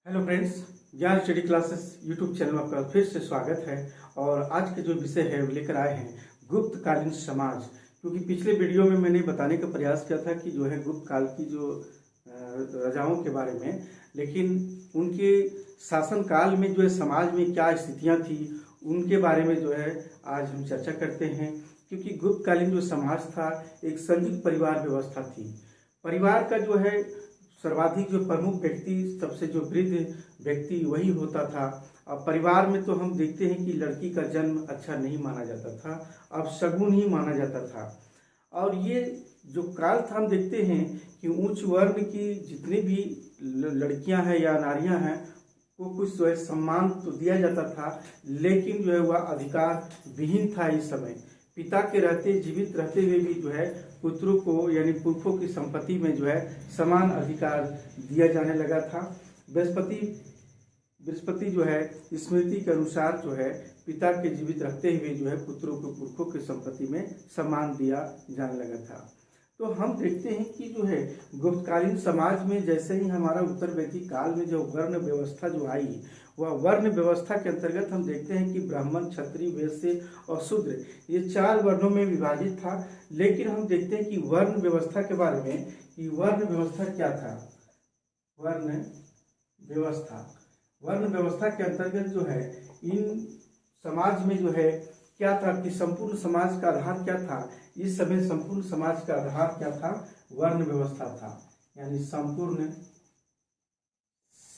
Hello friends, ज्ञान study classes YouTube channel में आपका फिर से स्वागत है। और आज के जो विषय है वो लेकर आए हैं गुप्तकालीन समाज। क्योंकि पिछले वीडियो में मैंने बताने का प्रयास किया था कि जो है गुप्त काल की जो राजाओं के बारे में, लेकिन उनके शासन काल में जो है समाज में क्या स्थितियां थी उनके बारे में जो है आज हम चर्चा करते हैं। क्योंकि गुप्तकालीन जो समाज था एक संयुक्त परिवार व्यवस्था थी। परिवार का जो है सर्वाधिक जो प्रमुख व्यक्ति, सबसे जो वृद्ध व्यक्ति वही होता था। अब परिवार में तो हम देखते हैं कि लड़की का जन्म अच्छा नहीं माना जाता था, अब शगुन ही माना जाता था। और ये जो काल था हम देखते हैं कि उच्च वर्ण की जितनी भी लड़कियां हैं या नारियां हैं को कुछ जो है सम्मान तो दिया जाता था, लेकिन जो है वह अधिकार विहीन था। इस समय पिता के रहते, जीवित रहते हुए भी जो है पुत्रों को यानी पुरखों की संपत्ति में जो है समान अधिकार दिया जाने लगा था। बृहस्पति जो है स्मृति के अनुसार जो है पिता के जीवित रहते हुए जो है पुत्रों को पुरखों की संपत्ति में सम्मान दिया जाने लगा था। तो हम देखते हैं कि जो है गुप्तकालीन समाज में जैसे ही हमारा उत्तर वैदिक काल में जो वर्ण व्यवस्था जो आई, वह वर्ण व्यवस्था के अंतर्गत हम देखते हैं कि ब्राह्मण, क्षत्रिय, वैश्य और शूद्र ये 4 वर्णों में विभाजित था। लेकिन हम देखते हैं कि वर्ण व्यवस्था के बारे में कि वर्ण व्यवस्था क्या था। वर्ण व्यवस्था के अंतर्गत जो है इन समाज में जो है क्या था कि संपूर्ण समाज का आधार क्या था। इस समय संपूर्ण समाज का आधार क्या था? वर्ण व्यवस्था था। यानी संपूर्ण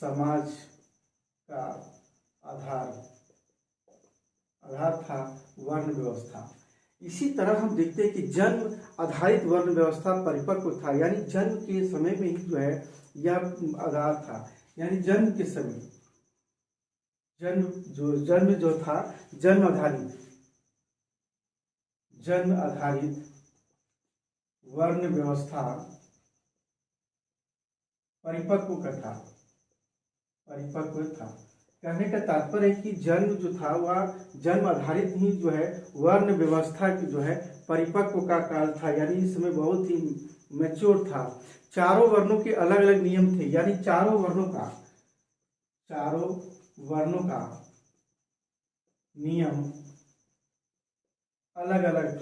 समाज का आधार था वर्ण व्यवस्था। इसी तरह हम देखते हैं कि जन्म आधारित वर्ण व्यवस्था परिपक्व था। यानी जन्म के समय में ही जो है यह आधार था। यानी जन्म के समय जन्म जो था जन्म आधारित वर्ण व्यवस्था परिपक्व था। कहने का तात्पर्य है कि जन्म जो था वह जन्म आधारित ही जो है वर्ण व्यवस्था की जो है परिपक्व का काल था। यानी इस समय बहुत ही मैच्योर था। चारों वर्णों के अलग अलग नियम थे। यानी चारों वर्णों का नियम अलग अलग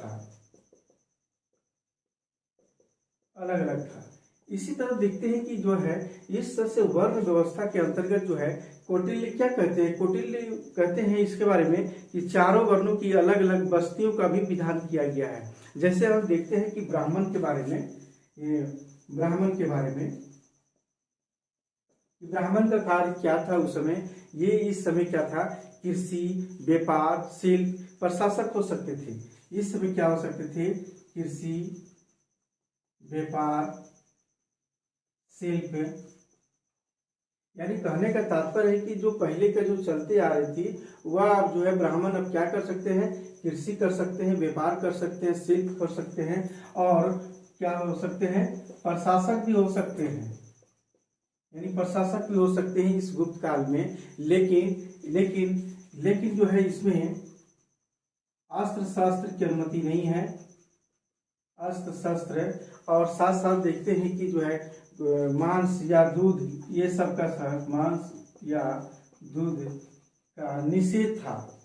था। इसी तरह देखते हैं कि जो है इस तरह से वर्ण व्यवस्था के अंतर्गत जो है कौटिल्य क्या कहते हैं? कौटिल्य कहते हैं इसके बारे में कि चारों वर्णों की अलग अलग बस्तियों का भी विधान किया गया है। जैसे हम देखते हैं कि ब्राह्मण के बारे में ब्राह्मण का कार्य क्या था उस समय? ये इस समय क्या था? कृषि, व्यापार, शिल्प, प्रशासक हो सकते थे। इस समय क्या हो सकते थे? कृषि, व्यापार, शिल्प। यानी कहने का तात्पर्य है कि जो पहले का जो चलते आ रही थी वह अब जो है ब्राह्मण अब क्या कर सकते हैं? कृषि कर सकते हैं, व्यापार कर सकते हैं, शिल्प कर सकते हैं और क्या हो सकते हैं? प्रशासक भी हो सकते हैं। यानी प्रशासक भी हो सकते हैं इस गुप्त काल में। लेकिन जो है इसमें अस्त्र शस्त्र की अनुमति नहीं है। अस्त्र शस्त्र और साथ साथ देखते हैं कि जो है मांस या दूध, ये सब का मांस या दूध का निषेध था।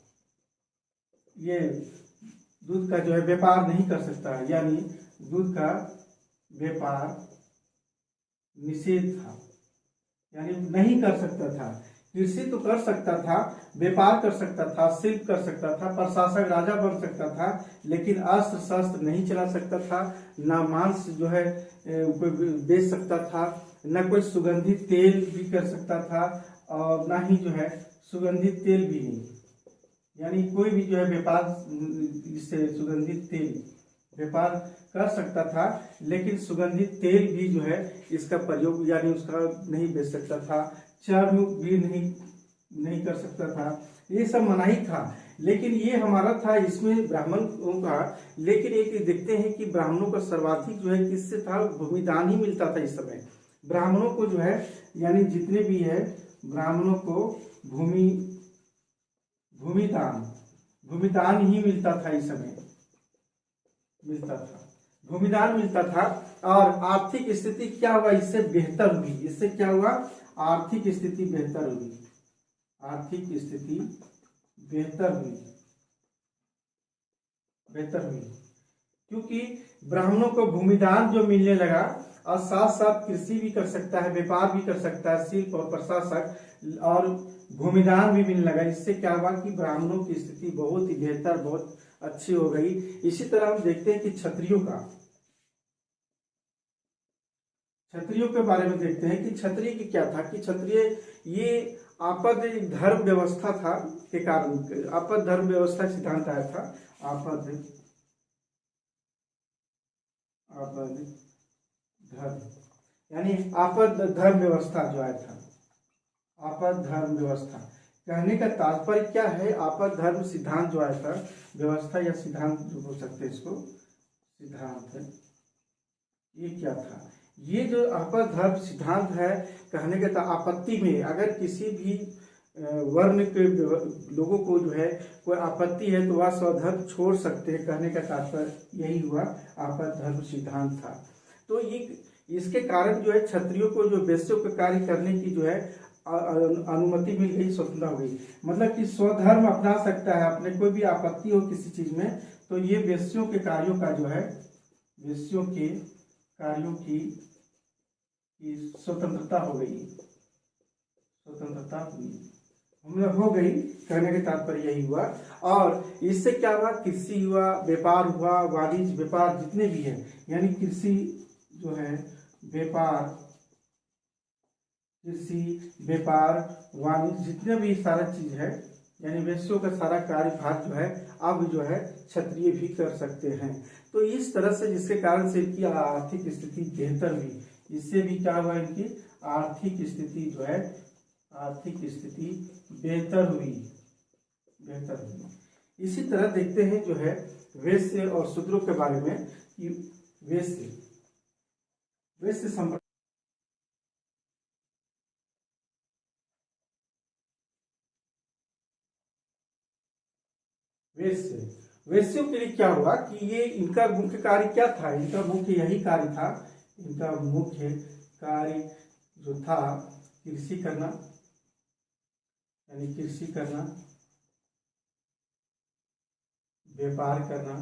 ये दूध का जो है व्यापार नहीं कर सकता, यानी दूध का व्यापार निषेध था। यानी नहीं कर सकता था। कृषि तो कर सकता था, व्यापार कर सकता था, शिल्प कर सकता था, प्रशासक राजा बन सकता था, लेकिन अस्त्र शस्त्र नहीं चला सकता था। ना मांस जो है बेच सकता था, न कोई सुगंधित तेल भी कर सकता था और ना ही जो है सुगंधित तेल भी नहीं। यानी कोई भी जो है व्यापार इससे सुगंधित तेल व्यापार कर सकता था, लेकिन सुगंधित तेल भी जो है इसका प्रयोग यानी उसका नहीं बेच सकता था। चर्म भी नहीं कर सकता था। ये सब मनाही था। लेकिन ये हमारा था इसमें ब्राह्मणों का। लेकिन एक देखते हैं कि ब्राह्मणों का सर्वाधिक जो है किससे था? भूमिदान ही मिलता था इस समय। ब्राह्मणों को जो है यानी जितने भी है ब्राह्मणों को भूमिदान ही मिलता था। इस समय मिलता था भूमिदान मिलता था और आर्थिक स्थिति क्या हुआ, इससे बेहतर हुई। इससे क्या हुआ, आर्थिक स्थिति बेहतर हुई, आर्थिक स्थिति बेहतर हुई, बेहतर हुई, क्योंकि ब्राह्मणों को भूमिदान जो मिलने लगा और साथ साथ कृषि भी कर सकता है, व्यापार भी कर सकता है, शिल्प और प्रशासक और भूमिदान भी मिलने लगा। इससे क्या हुआ कि ब्राह्मणों की स्थिति बहुत ही बेहतर, बहुत अच्छी हो गई। इसी तरह हम देखते हैं कि क्षत्रियों के बारे में देखते हैं कि क्षत्रिय की क्या था कि क्षत्रिय ये आपद धर्म व्यवस्था था के कारण, आपद धर्म व्यवस्था सिद्धांत आया था। आपद धर्म यानी आपद धर्म व्यवस्था जो आया था, आपद धर्म व्यवस्था कहने का तात्पर्य क्या है, आपद धर्म सिद्धांत जो आया था, व्यवस्था या सिद्धांत जो हो सकते हैं इसको, सिद्धांत ये क्या था, ये जो आपद धर्म सिद्धांत है कहने के तो आपत्ति में अगर किसी भी वर्ण के लोगों को जो है कोई आपत्ति है तो वह स्वधर्म छोड़ सकते हैं, कहने का तात्पर्य यही हुआ, आपद धर्म सिद्धांत था। तो ये इसके कारण जो है क्षत्रियों को जो वैश्यों के कार्य करने की जो है अनुमति मिल गई, स्वतंत्रता हो गई। मतलब कि स्वधर्म अपना सकता है, अपने कोई भी आपत्ति हो किसी चीज में तो ये वैश्यों के कार्यों का जो है, वैश्यों के कार्यों की स्वतंत्रता हो गई, स्वतंत्रता हो गई, कहने का तात्पर्य यही हुआ। और इससे क्या हुआ, कृषि हुआ, व्यापार हुआ, वाणिज्य व्यापार जितने भी हैं, यानी कृषि जो है, व्यापार, कृषि व्यापार वाणिज्य जितने भी सारा चीज है, यानी वैश्यों का सारा कार्यभार जो है अब जो है क्षत्रिय भी कर सकते हैं। तो इस तरह से जिसके कारण से इनकी आर्थिक स्थिति बेहतर हुई, इससे भी क्या हुआ, इनकी आर्थिक स्थिति जो है, आर्थिक स्थिति बेहतर हुई, बेहतर हुई। इसी तरह देखते हैं जो है वैश्य और शूद्रों के बारे में कि वैश्य संप्रदाय, वैश्यों के लिए क्या हुआ कि ये इनका मुख्य कार्य क्या था, इनका मुख्य यही कार्य था, इनका मुख्य कार्य जो था कृषि करना, यानी कृषि करना, व्यापार करना,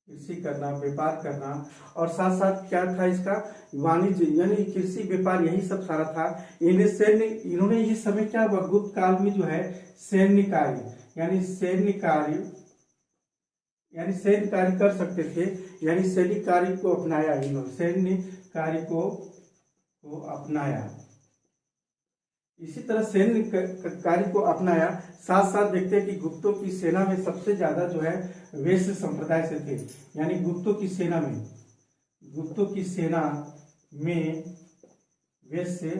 कृषि करना, व्यापार करना, और साथ साथ क्या था इसका, वाणिज्य, यानी कृषि व्यापार, यही सब सारा था। इन्हें सैन्य, इन्होंने इस समय क्या हुआ, गुप्त काल में जो है सैन्य कार्य, यानी सैन्य कार्य, यानी सैन्य कार्य कर सकते थे, यानी सैनिक कार्य को अपनाया इन्होंने, सैन्य कार्य को अपनाया। इसी तरह सैन्य कार्य को अपनाया। साथ साथ देखते हैं कि गुप्तों की सेना में सबसे ज्यादा जो है वैश्य संप्रदाय से थे, यानी गुप्तों की सेना में, गुप्तों की सेना में वैश्य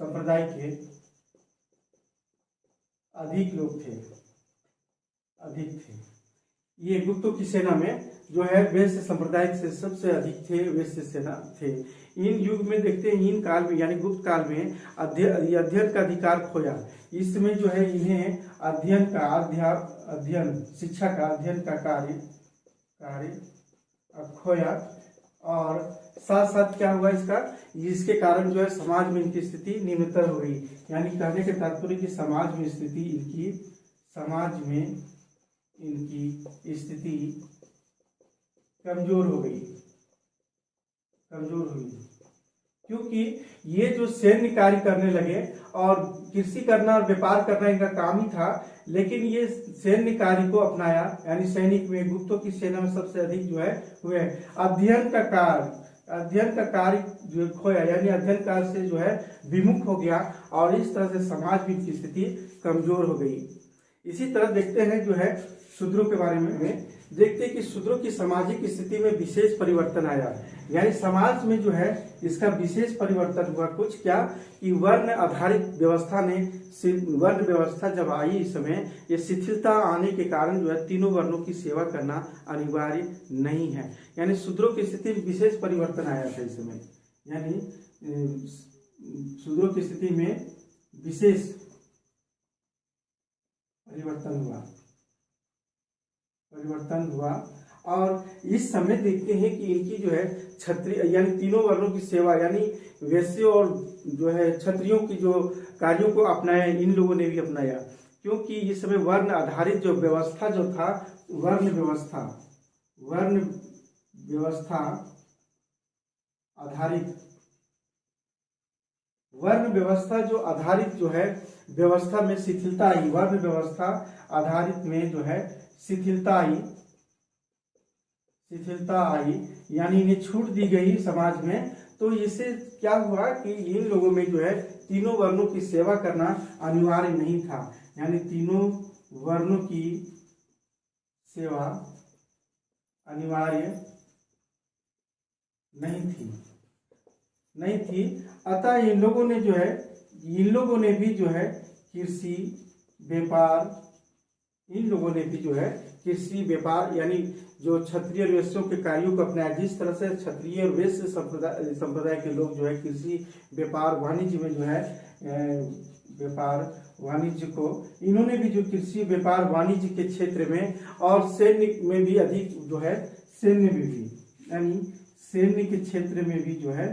संप्रदाय के अधिक लोग थे, अधिक थे। ये गुप्तों की सेना में जो है वैश्य संप्रदाय से सबसे अधिक थे, वैश्य सेना थे। इन युग में देखते हैं, इन काल में यानी गुप्त काल में अध्ययन का अधिकार खोया। इस समय जो है इन्हें अध्ययन का, अध्ययन शिक्षा का, अध्ययन का कार्य खोया। और साथ साथ क्या हुआ इसका, इसके कारण जो है समाज में इनकी स्थिति निम्नतर हो गई, यानी कहने के तात्पर्य कि समाज में स्थिति इनकी, समाज में इनकी स्थिति कमजोर हो गई, कमजोर हुई, क्योंकि ये जो सैन्य कार्य करने लगे और कृषि करना और व्यापार करना इनका काम ही था, लेकिन ये सैन्य कार्य को अपनाया, यानी सैनिक में गुप्तों की सेना में सबसे अधिक जो है हुए। अध्ययन का कार्य जो खोया, यानी अध्ययन कार्य से जो है विमुख हो गया, और इस तरह से समाज में की स्थिति कमजोर हो गई। इसी तरह देखते हैं जो है शूद्रों के बारे में, देखते हैं कि शूद्रों की सामाजिक स्थिति में विशेष परिवर्तन आया, यानी समाज में जो है इसका विशेष परिवर्तन हुआ। कुछ क्या कि वर्ण आधारित व्यवस्था ने, वर्ण व्यवस्था जब आई इस समय, ये शिथिलता आने के कारण जो है तीनों वर्णों की सेवा करना अनिवार्य नहीं है, यानी शूद्रों की स्थिति में विशेष परिवर्तन आया था इस समय, यानी शूद्रों की स्थिति में विशेष परिवर्तन हुआ। परिवर्तन हुआ। और इस समय देखते हैं कि इनकी जो है क्षत्रिय यानी तीनों वर्णों की सेवा यानी वैश्यों और जो है क्षत्रियों की जो कार्यों को अपनाया, इन लोगों ने भी अपनाया, क्योंकि इस समय वर्ण आधारित जो व्यवस्था जो था, वर्ण व्यवस्था आधारित, वर्ण व्यवस्था जो आधारित जो है व्यवस्था में शिथिलता आई, वर्ण व्यवस्था आधारित में जो है शिथिलता आई, यानी इन्हें छूट दी गई समाज में। तो इससे क्या हुआ कि इन लोगों में जो है तीनों वर्णों की सेवा करना अनिवार्य नहीं था, यानी तीनों वर्णों की सेवा अनिवार्य नहीं थी। अतः इन लोगों ने भी जो है कृषि व्यापार यानी जो क्षत्रिय और वैश्यों के कार्यों को अपनाया। जिस तरह से क्षत्रिय और वैश्य संप्रदाय के लोग जो है कृषि व्यापार वाणिज्य में जो है व्यापार वाणिज्य को, इन्होंने भी जो कृषि व्यापार वाणिज्य के क्षेत्र में और सैन्य में भी अधिक जो है सैन्य के क्षेत्र में भी जो है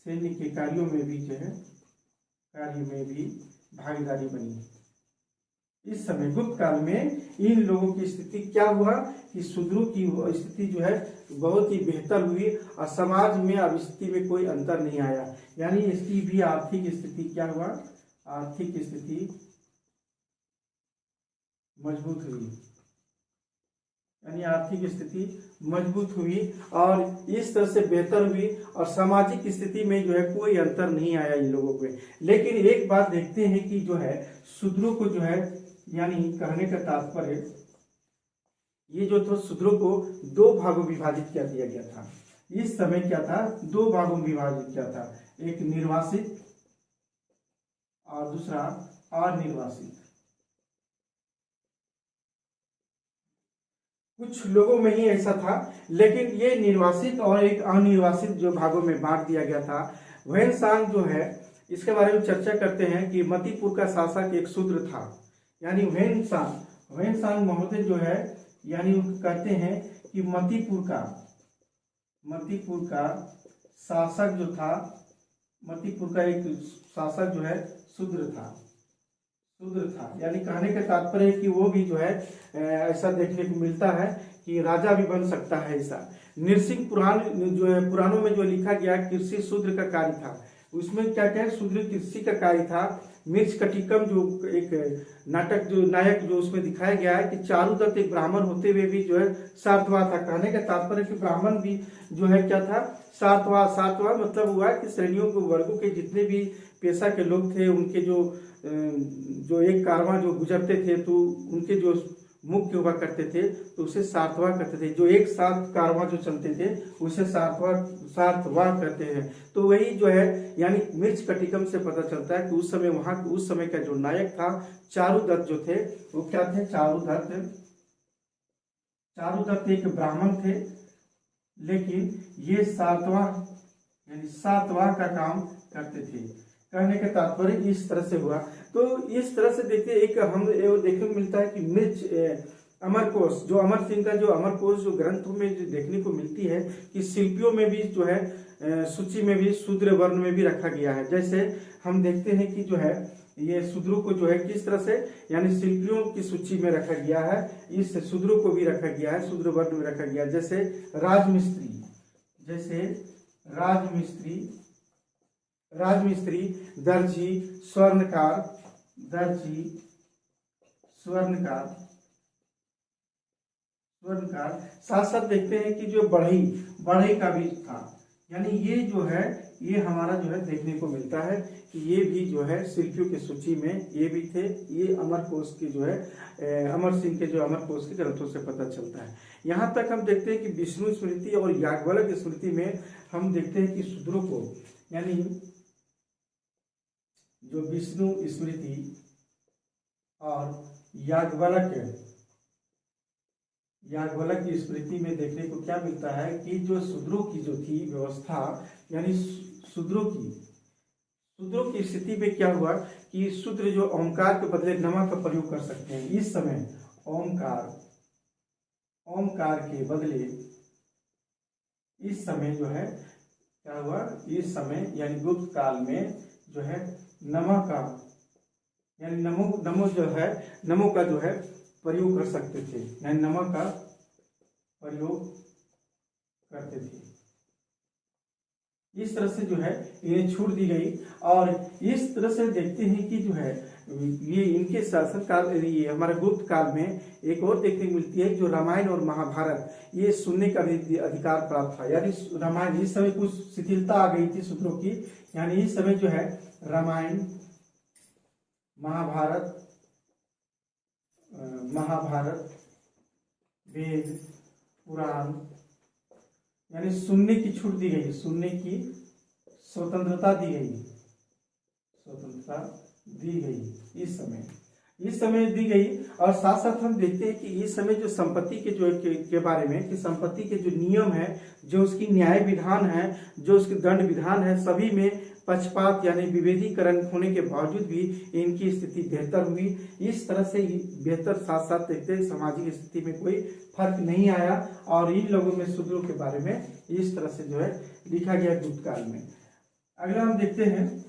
सैन्य के कार्यों में भी जो है भागीदारी बनी। इस समय गुप्त काल में इन लोगों की स्थिति क्या हुआ कि शूद्रों की स्थिति जो है बहुत ही बेहतर हुई और समाज में अब स्थिति में कोई अंतर नहीं आया, यानी इसकी भी आर्थिक स्थिति क्या हुआ, आर्थिक स्थिति मजबूत हुई, यानी आर्थिक स्थिति मजबूत हुई और इस तरह से बेहतर हुई और सामाजिक स्थिति में जो है कोई अंतर नहीं आया इन लोगों में। लेकिन एक बात देखते हैं कि जो है शूद्रों को जो है, यानी कहने का तात्पर्य ये जो था शूद्रों को दो भागों विभाजित कर दिया गया था। इस समय क्या था, दो भागों में विभाजित किया था, एक निर्वासित और दूसरा अनिर्वासित। कुछ लोगों में ही ऐसा था, लेकिन ये निर्वासित और एक अनिर्वासित जो भागों में बांट दिया गया था। वैनसांग जो है इसके बारे में चर्चा करते हैं कि मणिपुर का शासक एक शूद्र था, यानी वैनसांग महोदय जो है, यानी कहते हैं कि मणिपुर का शासक जो था, मणिपुर का एक शासक जो है शूद्र था, यानी कहने का तात्पर्य है कि वो भी जो है ऐसा देखने को मिलता है कि राजा भी बन सकता है ऐसा। नृसिंह पुराण जो है, पुराणों में जो लिखा गया कृषि शूद्र का कार्य था, उसमें क्या क्या शूद्र कृषि का कार्य था। मिर्च कटिकम जो एक नाटक जो नायक जो उसमें दिखाया गया है कि चारुदत्त एक ब्राह्मण होते हुए भी जो है सातवां था। कहने का तात्पर्य कि ब्राह्मण भी जो है क्या था, सातवां मतलब हुआ कि श्रेणियों के वर्गों के जितने भी पेशा के लोग थे उनके जो एक कारवां जो गुजरते थे तो उनके जो मुख्य हुआ करते थे तो उसे सातवां कहते थे। जो एक साथ कारवां जो चलते थे उसे सातवां कहते हैं। तो वही जो है यानी मिर्च कटिकम से पता चलता है कि उस समय का जो नायक था चारुदत्त जो थे वो क्या थे, चारुदत्त एक ब्राह्मण थे, लेकिन ये सातवां का काम करते थे। कहने का तात्पर्य इस तरह से हुआ। तो इस तरह से देखते एक हम देखने को मिलता है कि मिर्च अमरकोश जो अमर सिंह का जो अमरकोश जो ग्रंथों में जो देखने को मिलती है कि शिल्पियों में भी जो है सूची में भी शूद्र वर्ण में भी रखा गया है। जैसे हम देखते हैं कि जो है ये शूद्रों को जो है किस तरह से यानी शिल्पियों की सूची में रखा गया है, इस शूद्रों को भी रखा गया है, शूद्र वर्ण में रखा गया है। जैसे राजमिस्त्री, दर्जी, स्वर्णकार, साथ साथ देखते हैं कि जो बढ़ई का भी था, यानी ये जो है ये हमारा जो है देखने को मिलता है कि ये भी जो है शिल्पियों की सूची में ये भी थे। ये अमरकोश के जो है अमर सिंह के जो अमरकोश के ग्रंथों से पता चलता है। यहाँ तक हम देखते हैं कि विष्णु स्मृति और याज्ञवल्क्य स्मृति में हम देखते हैं कि शूद्रों को यानी जो विष्णु स्मृति और याज्ञवल्क्य की स्मृति में देखने को क्या मिलता है कि जो शूद्रों की जो थी व्यवस्था, यानी शूद्रों की स्थिति में क्या हुआ कि शूद्र जो ओंकार के बदले नमक का प्रयोग कर सकते हैं। इस समय ओमकार के बदले इस समय जो है क्या हुआ, इस समय यानी गुप्त काल में जो है नमः का यानी नमो नमो जो है नमो का जो है प्रयोग कर सकते थे, यानी नमः का प्रयोग करते थे। इस तरह से जो है इन्हें छूट दी गई। और इस तरह से देखते हैं कि जो है ये इनके शासन काल, ये हमारे गुप्त काल में एक और देखने को मिलती है जो रामायण और महाभारत ये सुनने का भी अधिकार प्राप्त था। यानी रामायण इस समय कुछ शिथिलता आ गई थी सूत्रों की, यानी इस समय जो है रामायण महाभारत वेद पुराण यानी सुनने की छूट दी गई, सुनने की स्वतंत्रता दी गई, स्वतंत्रता दी गई इस समय दी गई। और साथ साथ हम देखते हैं कि इस समय जो संपत्ति के जो के बारे में कि संपत्ति के जो नियम है, जो उसकी न्याय विधान है, जो उसके दंड विधान है, सभी में पक्षपात यानी विभेदीकरण होने के बावजूद भी इनकी स्थिति बेहतर हुई। इस तरह से बेहतर साथ साथ देखते हैं सामाजिक स्थिति में कोई फर्क नहीं आया और इन लोगों में शूद्रों के बारे में इस तरह से जो है लिखा गया गुप्त काल में। अगला हम देखते हैं,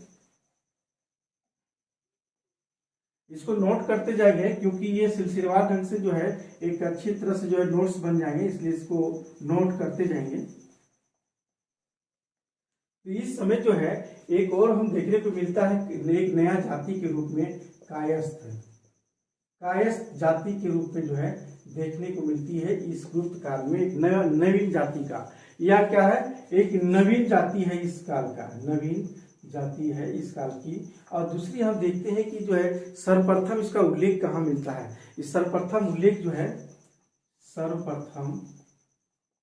इसको नोट करते जाएंगे क्योंकि ये सिलसिलेवार ढंग से जो है एक अच्छी तरह से जो है नोट्स बन जाएंगे, इसलिए इसको नोट करते जाएंगे। तो इस समय जो है एक और हम देखने को मिलता है एक नया जाति के रूप में कायस्थ जाति के रूप में जो है देखने को मिलती है इस गुप्त काल में। एक नवीन जाति का, या क्या है, एक नवीन जाति है इस काल का, नवीन जाति है इस काल की। और दूसरी हम देखते हैं कि जो है सर्वप्रथम इसका उल्लेख कहाँ मिलता है। इस सर्वप्रथम उल्लेख जो है, सर्वप्रथम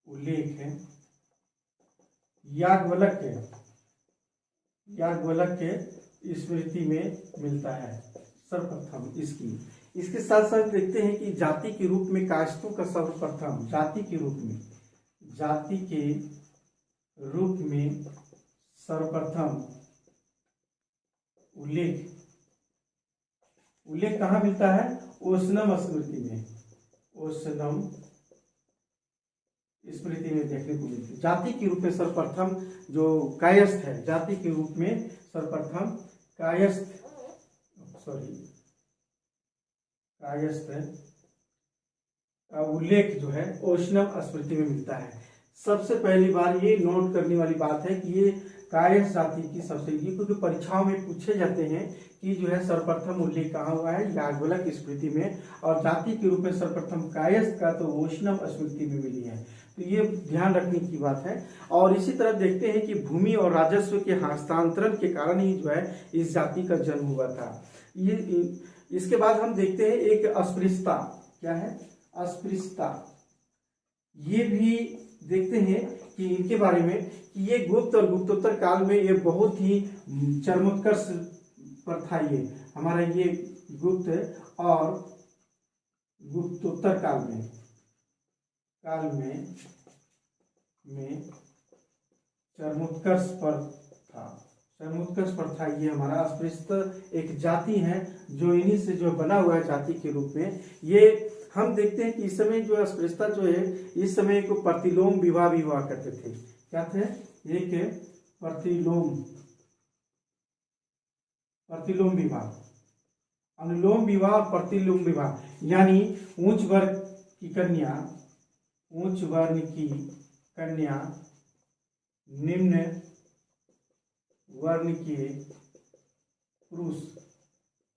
उल्लेख है याज्ञवल्क्य के स्मृति में मिलता है, सर्वप्रथम इसकी। इसके साथ साथ देखते हैं कि जाति के रूप में कायस्थों का सर्वप्रथम जाति के रूप में सर्वप्रथम उल्लेख कहाँ मिलता है, ओशनम स्मृति में, ओशनम स्मृति में देखने को मिलती है। जाति के रूप में सर्वप्रथम जो कायस्थ है, जाति के रूप में सर्वप्रथम कायस्थ का उल्लेख जो है ओशनम स्मृति में मिलता है। सबसे पहली बार ये नोट करने वाली बात है कि ये कायस्थ जाति की सबसे, क्योंकि परीक्षाओं में पूछे जाते हैं कि जो है सर्वप्रथम उल्लेख कहाँ हुआ है, याज्ञवल्क्य स्मृति में, और जाति के रूप में सर्वप्रथम कायस्थ का तो ओशनम स्मृति में मिली है। तो ये ध्यान रखने की बात है। और इसी तरह देखते हैं कि भूमि और राजस्व के हस्तांतरण के कारण ही जो है इस जाति का जन्म हुआ था। ये इसके बाद हम देखते हैं एक अस्पृश्यता, क्या है, अस्पृश्यता। ये भी देखते हैं कि इनके बारे में कि ये गुप्त और गुप्तोत्तर काल में ये बहुत ही चरमोत्कर्ष पर था। ये हमारा ये गुप्त और गुप्तोत्तर काल में चरमोत्कर्ष पर था ये हमारा अस्पृश्यता एक जाति है जो इन्हीं से जो बना हुआ है जाति के रूप में। ये हम देखते हैं कि इस समय जो अस्पृश्यता जो है, इस समय को प्रतिलोम विवाह भी हुआ करते थे। क्या थे, एक प्रतिलोम विवाह, अनुलोम विवाह और प्रतिलोम विवाह, यानी उच्च वर्ण की कन्या निम्न वर्ण के पुरुष,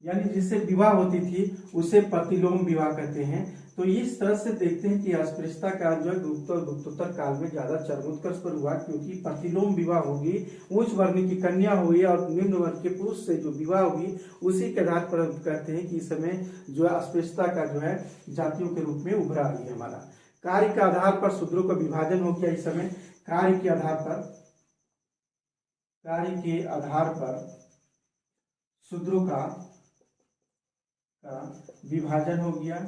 यानी जिससे विवाह होती थी उसे प्रतिलोम विवाह कहते हैं। तो इस तरह से देखते हैं कि अस्पृश्यता का जो है गुप्त और गुप्तोत्तर काल में ज्यादा चरमोत्कर्ष पर हुआ, क्योंकि प्रतिलोम विवाह होगी, उच्च वर्ण की कन्या हुई और निम्न वर्ण के पुरुष से जो विवाह होगी, उसी के आधार पर कहते हैं कि इस समय जो है अस्पृश्यता का जो है जातियों के रूप में उभरा रही है। हमारा कार्य के आधार पर शूद्रों का विभाजन हो गया। इस समय कार्य के आधार पर शूद्रों का विभाजन हो गया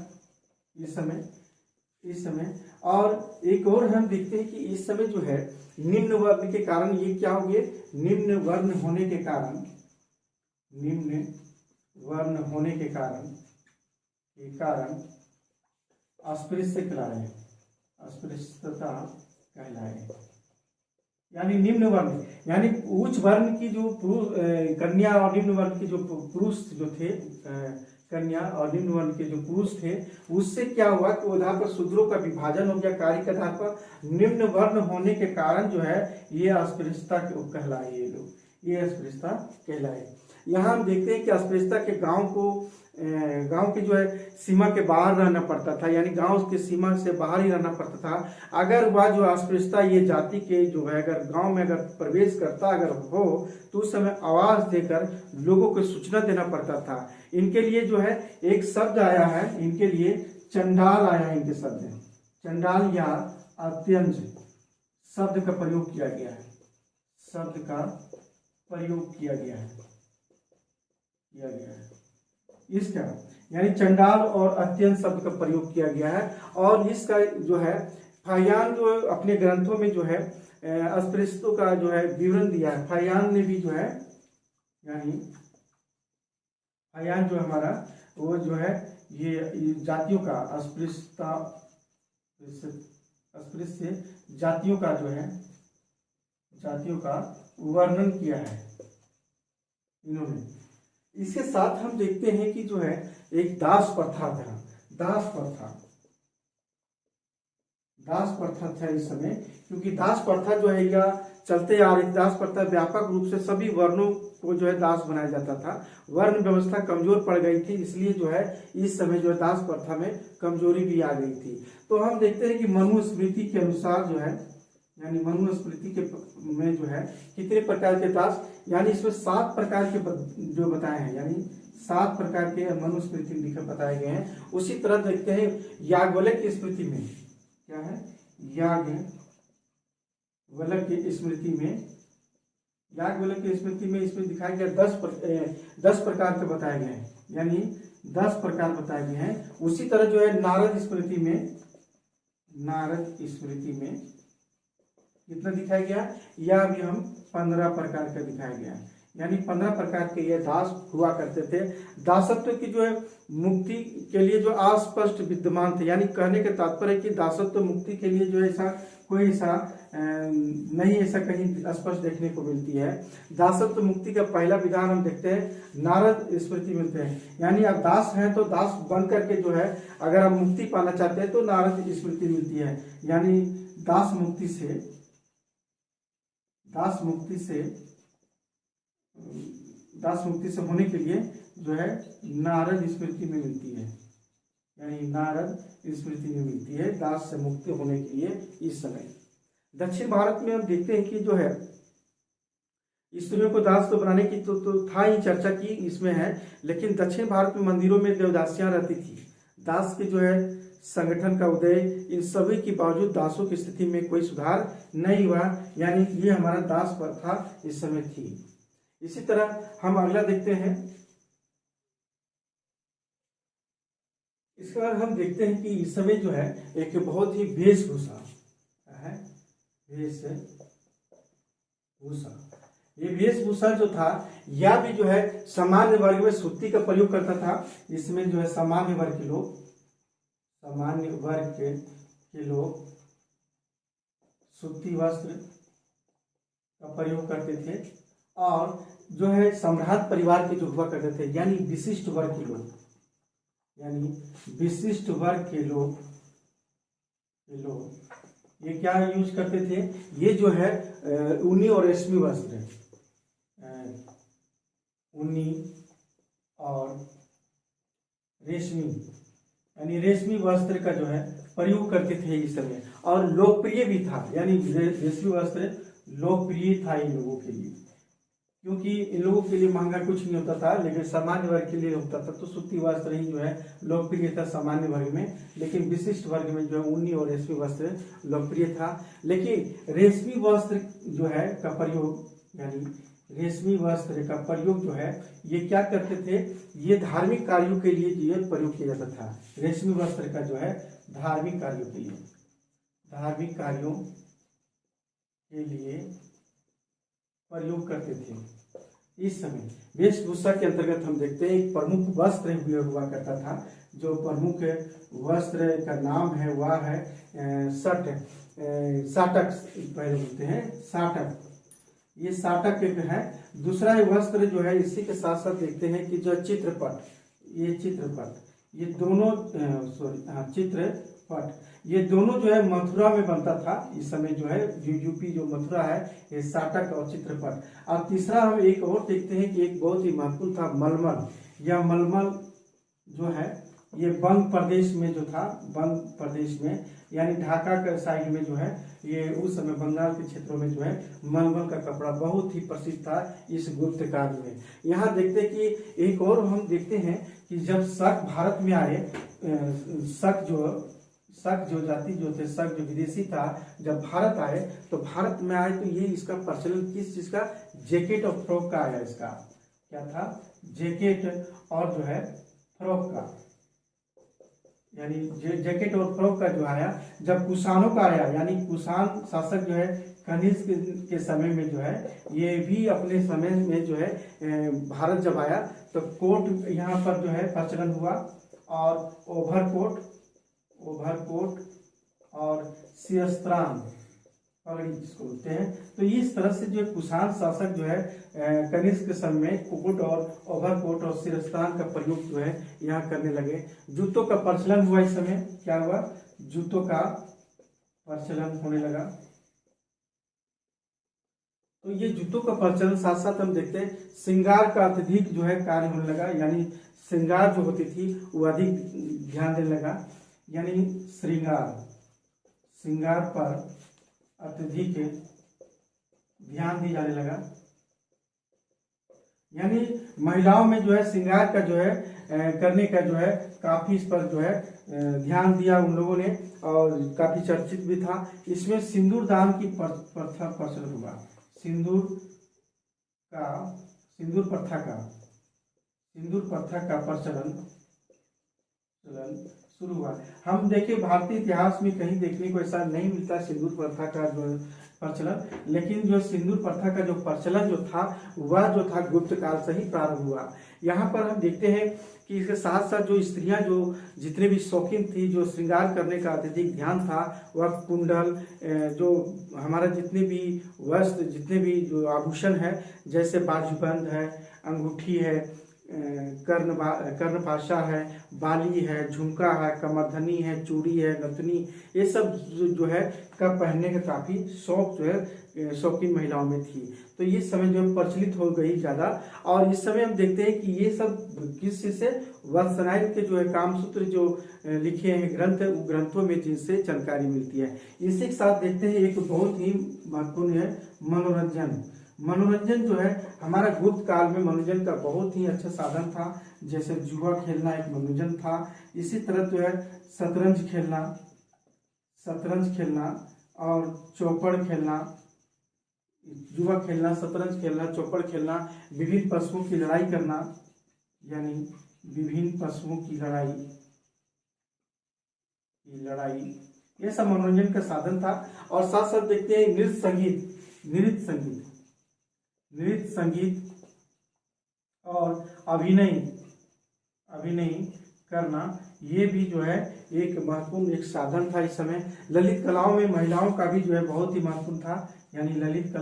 इस समय। और एक और हम देखते हैं कि इस समय जो है निम्न वर्ण के कारण ये क्या हो गए, निम्न वर्ण होने के कारण अस्पृश्य कहला रहे हैं, अस्पृश्यता कहलाए। यानी निम्न वर्ण, यानी उच्च वर्ण की जो कन्या और निम्न वर्ण के जो पुरुष जो थे, कन्या और निम्न वर्ण के जो पुरुष थे, उससे क्या हुआ कि उधर पर शूद्रों का विभाजन हो गया कार्य के आधार पर। निम्न वर्ण होने के कारण जो है ये अस्पृश्यता कहलाए, ये लोग, ये अस्पृश्यता कहलाए। यहाँ हम देखते हैं कि अस्पृश्यता के गांव के जो है सीमा के बाहर रहना पड़ता था, यानी गांव के सीमा से बाहर ही रहना पड़ता था। अगर वह जो अस्पृश्यता ये जाति के जो है अगर गांव में अगर प्रवेश करता अगर हो तो उस समय आवाज देकर लोगों को सूचना देना पड़ता था। इनके लिए जो है एक शब्द आया है, इनके लिए चंडाल आया है, इनके शब्द चंडाल या अत्यंज शब्द का प्रयोग किया गया है, शब्द का प्रयोग किया गया है इसका, यानी चंडाल और अत्यंत शब्द का प्रयोग किया गया है। और इसका जो है फाहियान जो अपने ग्रंथों में जो है अस्पृश्यतों का जो है विवरण दिया है। फाहियान ने भी जो है, यानी फाहियान जो हमारा वो जो है ये जातियों का अस्पृश्य जातियों का जो है जातियों का वर्णन किया है इन्होंने। इसके साथ हम देखते हैं कि जो है एक दास प्रथा था, दास प्रथा था इस समय, क्योंकि दास प्रथा जो है यह चलते आ रही। दास प्रथा व्यापक रूप से सभी वर्णों को जो है दास बनाया जाता था। वर्ण व्यवस्था कमजोर पड़ गई थी, इसलिए जो है इस समय जो है दास प्रथा में कमजोरी भी आ गई थी। तो हम देखते हैं कि मनुस्मृति के अनुसार जो है, यानी मनुस्मृति के में जो है कितने प्रकार के दास, यानी इसमें 7 प्रकार के जो बताए हैं, यानी 7 प्रकार के मनुस्मृति लिखे बताए गए हैं। उसी तरह देखते हैं याज्ञवल्क्य की स्मृति में क्या है, याज्ञवल्क्य की स्मृति में इसमें दिखाया गया 10 प्रकार के बताए गए हैं, यानी 10 प्रकार बताए गए हैं। उसी तरह जो है नारद स्मृति में कितना दिखाया गया, यह भी हम 15 प्रकार का दिखाया गया, यानी 15 प्रकार के ये दास हुआ करते थे। दासत्व की जो है मुक्ति के लिए जो अस्पष्ट विद्यमान थे, यानी कहने का तात्पर्य कि दासत्व मुक्ति के लिए जो ऐसा कोई ऐसा नहीं, ऐसा कहीं स्पष्ट देखने को मिलती है। दासत्व मुक्ति का पहला विधान हम देखते हैं नारद स्मृति मिलते हैं, यानी आप दास हैं तो दास बन करके जो है अगर आप मुक्ति पाना चाहते हैं तो नारद स्मृति मिलती है। यानी दास मुक्ति से होने के लिए जो है नारद स्मृति में मिलती है, यानी नारद स्मृति में मिलती है दास से मुक्त होने के लिए। इस समय दक्षिण भारत में हम देखते हैं कि जो है स्त्रियों को दास तो बनाने की तो था ही, चर्चा की इसमें है, लेकिन दक्षिण भारत में मंदिरों में देवदासियां रहती थी। दास के जो है संगठन का उदय, इन सभी के बावजूद दासों की स्थिति में कोई सुधार नहीं हुआ, यानी ये हमारा दास प्रथा इस समय थी। इसी तरह हम अगला देखते हैं, इसके बाद हम देखते हैं कि इस समय जो है एक बहुत ही वेशभूषा है, ये वेशभूषा जो था यह भी जो है सामान्य वर्ग में सूती का प्रयोग करता था। इसमें जो है सामान्य वर्ग के लोग सूती वस्त्र का प्रयोग करते थे, और जो है सम्राट परिवार के जो हुआ करते थे, यानी विशिष्ट वर्ग के लोग ये क्या यूज करते थे, ये जो है ऊनी और रेशमी वस्त्र, ऊनी और रेशमी, यानी रेशमी वस्त्र का जो है प्रयोग करते थे इस समय, और लोकप्रिय भी था, यानी रेशमी वस्त्र लोकप्रिय था इन लोगों के लिए, क्योंकि इन लोगों के लिए महंगा कुछ नहीं होता था, लेकिन सामान्य वर्ग के लिए होता था। तो सूती वस्त्र ही जो है लोकप्रिय था सामान्य वर्ग में, लेकिन विशिष्ट वर्ग में जो है ऊनी और रेशमी वस्त्र लोकप्रिय था। लेकिन रेशमी वस्त्र जो है का प्रयोग, यानी रेशमी वस्त्र का प्रयोग जो है ये क्या करते थे, ये धार्मिक कार्यों के लिए ये प्रयोग किया जाता था। रेशमी वस्त्र का जो है धार्मिक कार्यों के लिए प्रयोग करते थे। इस समय वेशभूषा के अंतर्गत हम देखते हैं एक प्रमुख वस्त्र हुआ करता था जो प्रमुख वस्त्र का नाम है वह है सट साटक, पहले बोलते हैं साटक, ये साटक एक है। दूसरा वस्त्र जो है इसी के साथ साथ देखते हैं कि जो चित्रपट, ये चित्रपट, ये दोनों चित्रपट, ये दोनों जो है मथुरा में बनता था इस समय, जो है यूपी जो मथुरा है, ये साटक और चित्रपट। अब तीसरा हम एक और देखते हैं कि एक बहुत ही महत्वपूर्ण था मलमल। यह मलमल जो है ये बंग प्रदेश में जो था, बंग प्रदेश में यानी ढाका के साइड में जो है, ये उस समय बंगाल के क्षेत्रों में जो है मलमल का कपड़ा बहुत ही प्रसिद्ध था इस गुप्त काल में। यहाँ देखते हैं कि एक और हम देखते हैं कि जब शक भारत में आए, शक जो जाति जो थे, शक जो विदेशी था, जब भारत आए तो भारत में आए तो ये इसका प्रचलन किस चीज का, जैकेट और फ्रॉक का आया। इसका क्या था, जैकेट और जो है फ्रॉक का, यानी जैकेट और फ्रॉक का जो आया जब कुषाणों का आया, यानी कुषाण शासक जो है कनिष्क के समय में जो है, ये भी अपने समय में जो है भारत जब आया तो कोट यहाँ पर जो है प्रचलन हुआ, और ओवरकोट और शिरस्त्रान, पगड़ी जिसको बोलते हैं। तो इस तरह से जो कुषाण शासक जो है कनिष्क के समय में कोट और ओवरकोट और शिरस्त्रान का प्रयोग जो है यहाँ करने लगे। जूतों का प्रचलन हुआ इस समय, क्या हुआ, जूतों का प्रचलन होने लगा। तो ये जूतों का प्रचलन साथ साथ हम देखते हैं श्रृंगार का अत्यधिक जो है कार्य होने लगा, यानी श्रृंगार जो होती थी वो अधिक ध्यान देने लगा, यानी श्रृंगार पर अत्यधिक ध्यान दिया जाने लगा। यानी महिलाओं में जो है श्रृंगार का जो है करने का जो है काफी इस पर जो है ध्यान दिया उन लोगों ने, और काफी चर्चित भी था। इसमें सिंदूर दान की प्रथा प्रचलन हुआ, सिंदूर प्रथा का प्रचलन शुरू हुआ। हम देखिए भारतीय इतिहास में कहीं देखने को ऐसा नहीं मिलता सिंदूर प्रथा का जो प्रचलन, लेकिन जो सिंदूर प्रथा का जो प्रचलन जो था वह जो था गुप्त काल से ही प्रारंभ हुआ। यहाँ पर हम देखते हैं कि इसके साथ साथ जो स्त्रियां जो जितने भी शौकीन थी, जो श्रृंगार करने का अत्यधिक ध्यान था, वह कुंडल, जो हमारा जितने भी वस्त्र, जितने भी जो आभूषण है, जैसे बाजूबंद है, अंगूठी है, कर्णपाशा है, बाली है, झुमका है, कमरधनी है, चूड़ी है, नथनी, ये सब जो है का पहनने का काफी शौक जो है शौकीन महिलाओं में थी। तो ये समय जो प्रचलित हो गई ज्यादा। और इस समय हम देखते हैं कि ये सब किस चीज से, वत्सनायन के जो है कामसूत्र जो लिखे हैं ग्रंथ, ग्रंथों में जिनसे जानकारी मिलती है। इसी के साथ देखते हैं एक बहुत ही महत्वपूर्ण है मनोरंजन। मनोरंजन जो है हमारा गुप्त काल में मनोरंजन का बहुत ही अच्छा साधन था, जैसे जुआ खेलना एक मनोरंजन था। इसी तरह जो है शतरंज खेलना और चौपड़ खेलना, जुआ खेलना, शतरंज खेलना, चौपड़ खेलना, विभिन्न पशुओं की लड़ाई करना, यानी विभिन्न पशुओं की लड़ाई, ये सब मनोरंजन का साधन था। और साथ साथ देखते हैं नृत्य संगीत और अभिनय करना, ये भी जो है एक महत्वपूर्ण एक साधन था इस समय। ललित कलाओं में महिलाओं का भी जो है बहुत ही महत्वपूर्ण था, यानी ललित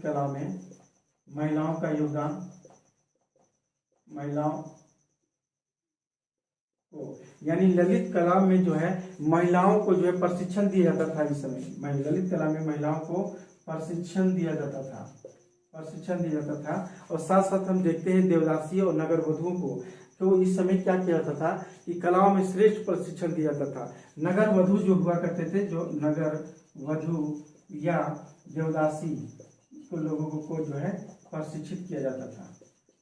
कला में महिलाओं का योगदान, महिलाओं को, यानी ललित कला में जो है महिलाओं को जो है प्रशिक्षण दिया जाता था इस समय। ललित कला में महिलाओं को प्रशिक्षण दिया जाता था। और साथ साथ हम देखते हैं देवदासी और नगर वधुओं को, तो इस समय क्या किया जाता था कि कलाओं में श्रेष्ठ प्रशिक्षण दिया जाता था। नगर वधु जो हुआ करते थे, जो नगर वधु या देवदासी को लोगों को जो है प्रशिक्षित किया जाता था,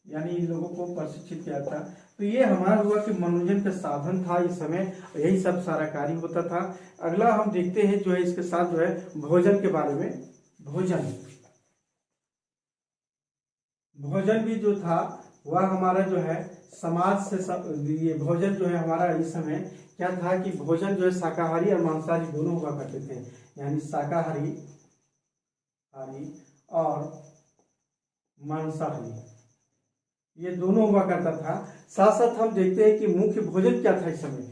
यानी इन लोगों को प्रशिक्षित किया था। तो ये हमारा हुआ कि मनोरंजन का साधन था इस समय, यही सब सारा कार्य होता था। अगला हम देखते हैं जो है इसके साथ जो है भोजन के बारे में। भोजन भी जो था वह हमारा जो है समाज से ये भोजन जो है हमारा इस समय क्या था कि भोजन जो है शाकाहारी और मांसाहारी दोनों हुआ करते थे, यानी शाकाहारी और मांसाहारी, ये दोनों हुआ करता था। साथ साथ हम देखते हैं कि मुख्य भोजन क्या था इस समय।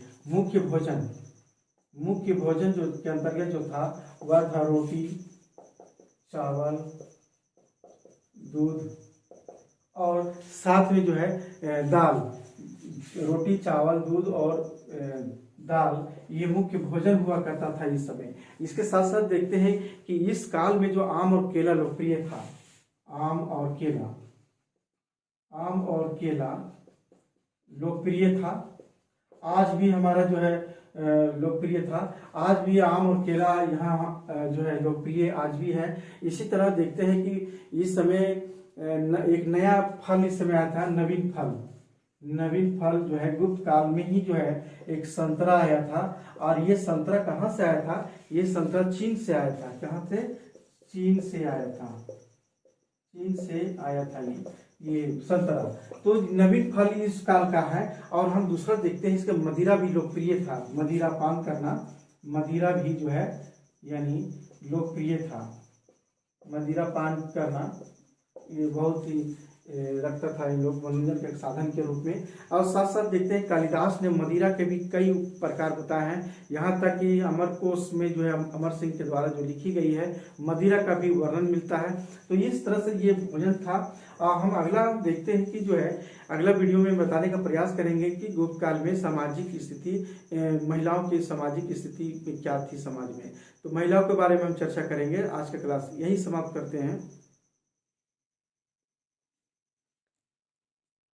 मुख्य भोजन जो के अंतर्गत जो था वह था रोटी, चावल, दूध और साथ में जो है दाल। रोटी, चावल, दूध और दाल, ये मुख्य भोजन हुआ करता था इस समय। इसके साथ साथ देखते हैं कि इस काल में जो आम और केला लोकप्रिय था, आम और केला लोकप्रिय था। आज भी हमारा जो है लोकप्रिय था। आज भी आम और केला यहाँ जो है लोकप्रिय आज भी है। इसी तरह देखते हैं कि इस समय एक नया फल इस समय आया था, नवीन फल जो है गुप्त काल में ही जो है एक संतरा आया था। और ये संतरा कहाँ से आया था? ये संतरा चीन से आया था। कहाँ से? चीन से आया था ये संतरा। तो नवीन फल इस काल का है। और हम दूसरा देखते हैं, इसका मदिरा भी लोकप्रिय था। मदिरा पान करना, मदिरा भी जो है यानी लोकप्रिय था। मदिरा पान करना ये बहुत ही रखता था इन लोग मनोरंजन के साधन के रूप में। और साथ साथ देखते हैं कालिदास ने मदिरा के भी कई प्रकार बताए हैं। यहाँ तक कि अमरकोश में जो है अमर सिंह के द्वारा जो लिखी गई है मदिरा का भी वर्णन मिलता है। तो इस तरह से ये भोजन था। हम अगला देखते हैं कि जो है अगला वीडियो में बताने का प्रयास करेंगे कि गुप्त काल में सामाजिक स्थिति, महिलाओं की सामाजिक स्थिति क्या थी समाज में। तो महिलाओं के बारे में हम चर्चा करेंगे। आज का क्लास यही समाप्त करते हैं।